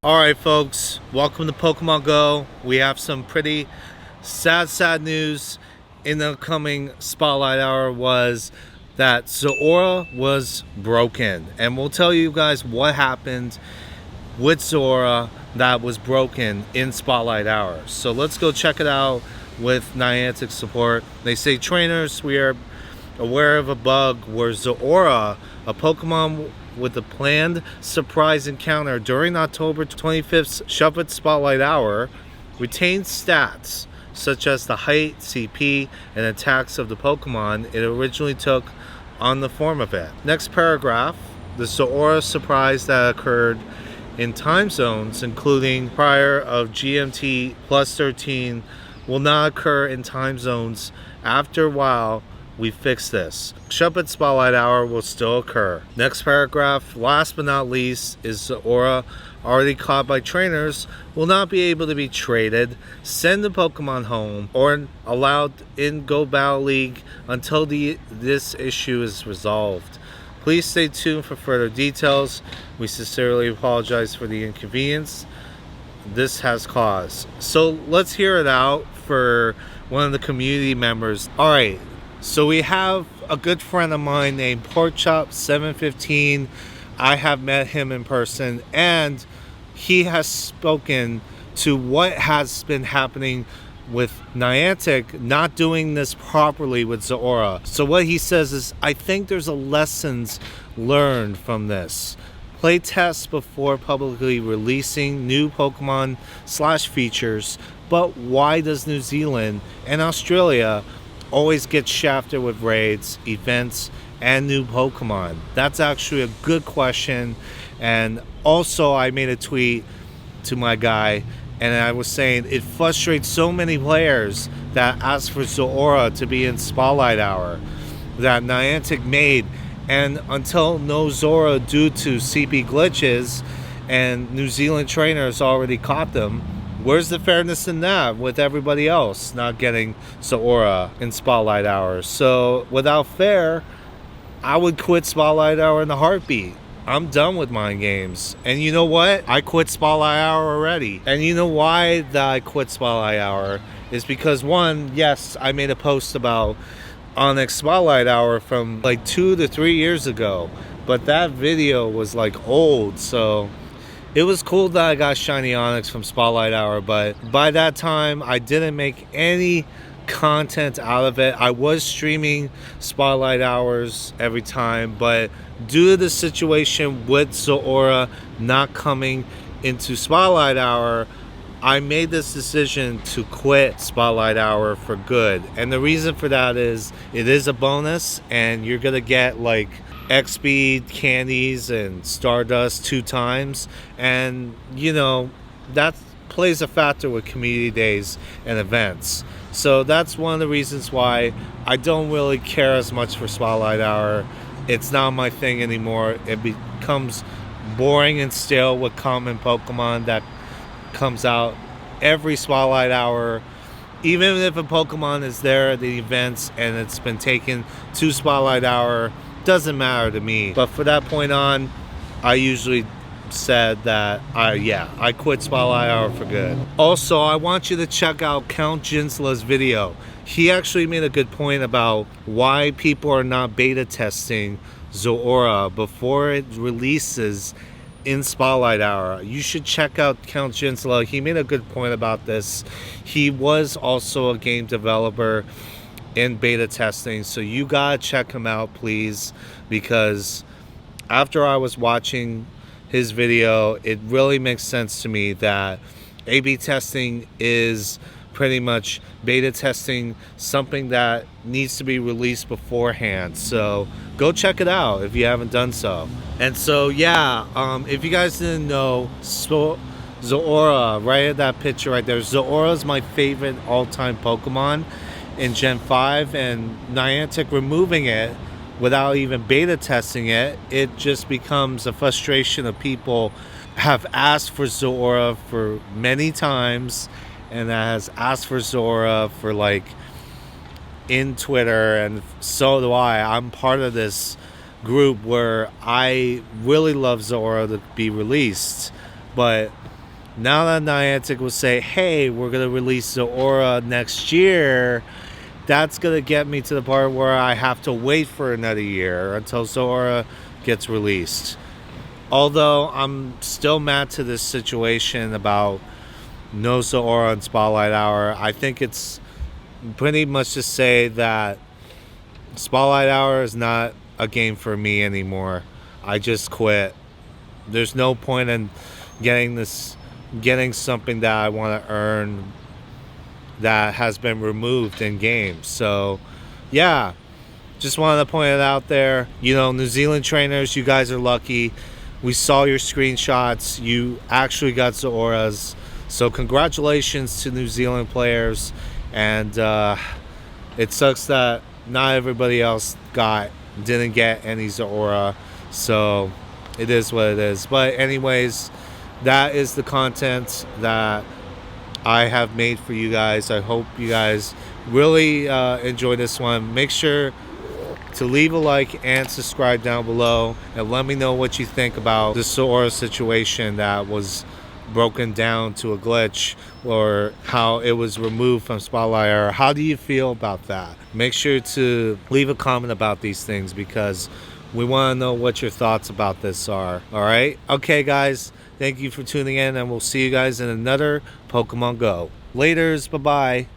Alright folks, welcome to Pokemon Go. We have some pretty sad news in the upcoming Spotlight Hour was that Zorua was broken. And we'll tell you guys what happened with Zorua that was broken in Spotlight Hour. So let's go check it out with Niantic support. They say, trainers, we are aware of a bug where Zorua, a Pokemon with a planned surprise encounter during October 25th's Shuffle Spotlight Hour, retains stats such as the height, CP, and attacks of the Pokemon it originally took on the form of it. Next paragraph, the Zorua surprise that occurred in time zones including prior of GMT plus 13 will not occur in time zones after a while. We fixed this. Shuffle Spotlight Hour will still occur. Next paragraph, last but not least, is Zorua already caught by trainers will not be able to be traded, send the Pokemon home, or allowed in Go Battle League until this issue is resolved. Please stay tuned for further details. We sincerely apologize for the inconvenience this has caused. So let's hear it out for one of the community members. Alright, so we have a good friend of mine named Porkchop715. I have met him in person, and he has spoken to what has been happening with Niantic not doing this properly with Zorua. So what he says is, I think there's a lessons learned from this. Play tests before publicly releasing new Pokemon / features, but why does New Zealand and Australia always get shafted with raids, events, and new Pokemon? That's actually a good question. And also I made a tweet to my guy and I was saying it frustrates so many players that ask for Zorua to be in Spotlight Hour that Niantic made, and until no Zorua due to CP glitches and New Zealand trainers already caught them, where's the fairness in that with everybody else not getting Zorua in Spotlight Hour? So without fair, I would quit Spotlight Hour in a heartbeat. I'm done with mind games. And you know what? I quit Spotlight Hour already. And you know why that I quit Spotlight Hour is because, one, yes, I made a post about Onyx Spotlight Hour from like 2 to 3 years ago, but that video was like old, so it was cool that I got Shiny Onyx from Spotlight Hour, but by that time I didn't make any content out of it. I was streaming Spotlight Hours every time, but due to the situation with Zorua not coming into Spotlight Hour, I made this decision to quit Spotlight Hour for good. And the reason for that is it is a bonus and you're gonna get like XP candies and Stardust 2 times, and you know that plays a factor with community days and events. So that's one of the reasons why I don't really care as much for Spotlight Hour. It's not my thing anymore. It becomes boring and stale with common Pokemon that comes out every Spotlight Hour. Even if a Pokemon is there at the events and it's been taken to Spotlight Hour, doesn't matter to me. But for that point on, I usually said that I quit Spotlight Hour for good. Also, I want you to check out Count Jinsla's video. He actually made a good point about why people are not beta testing Zorua before it releases in Spotlight Hour. You should check out Count Jinsla. He made a good point about this. He was also a game developer in beta testing, so you gotta check him out, please, because after I was watching his video, it really makes sense to me that A/B testing is pretty much beta testing something that needs to be released beforehand. So go check it out if you haven't done so. And so if you guys didn't know, Zorua, right at that picture right there, Zorua is my favorite all-time Pokemon in Gen 5, and Niantic removing it without even beta testing it, it just becomes a frustration of people have asked for Zorua for many times, and that has asked for Zorua for like in Twitter, and so do I. I'm part of this group where I really love Zorua to be released, but Now that Niantic will say, hey, we're going to release Zorua next year, that's going to get me to the part where I have to wait for another year until Zorua gets released. Although I'm still mad to this situation about no Zorua and Spotlight Hour. I think it's pretty much to say that Spotlight Hour is not a game for me anymore. I just quit. There's no point in getting something that I want to earn that has been removed in games. So, yeah, just wanted to point it out there. You know, New Zealand trainers, you guys are lucky. We saw your screenshots. You actually got Zoras. So congratulations to New Zealand players. And it sucks that not everybody else didn't get any Zora. So it is what it is. But anyways, that is the content that I have made for you guys. I hope you guys really enjoy this one. Make sure to leave a like and subscribe down below, and let me know what you think about the Sora situation that was broken down to a glitch, or how it was removed from Spotlight, or how do you feel about that? Make sure to leave a comment about these things, because we want to know what your thoughts about this are. All right, okay guys, thank you for tuning in, and we'll see you guys in another Pokemon Go. Laters, bye bye.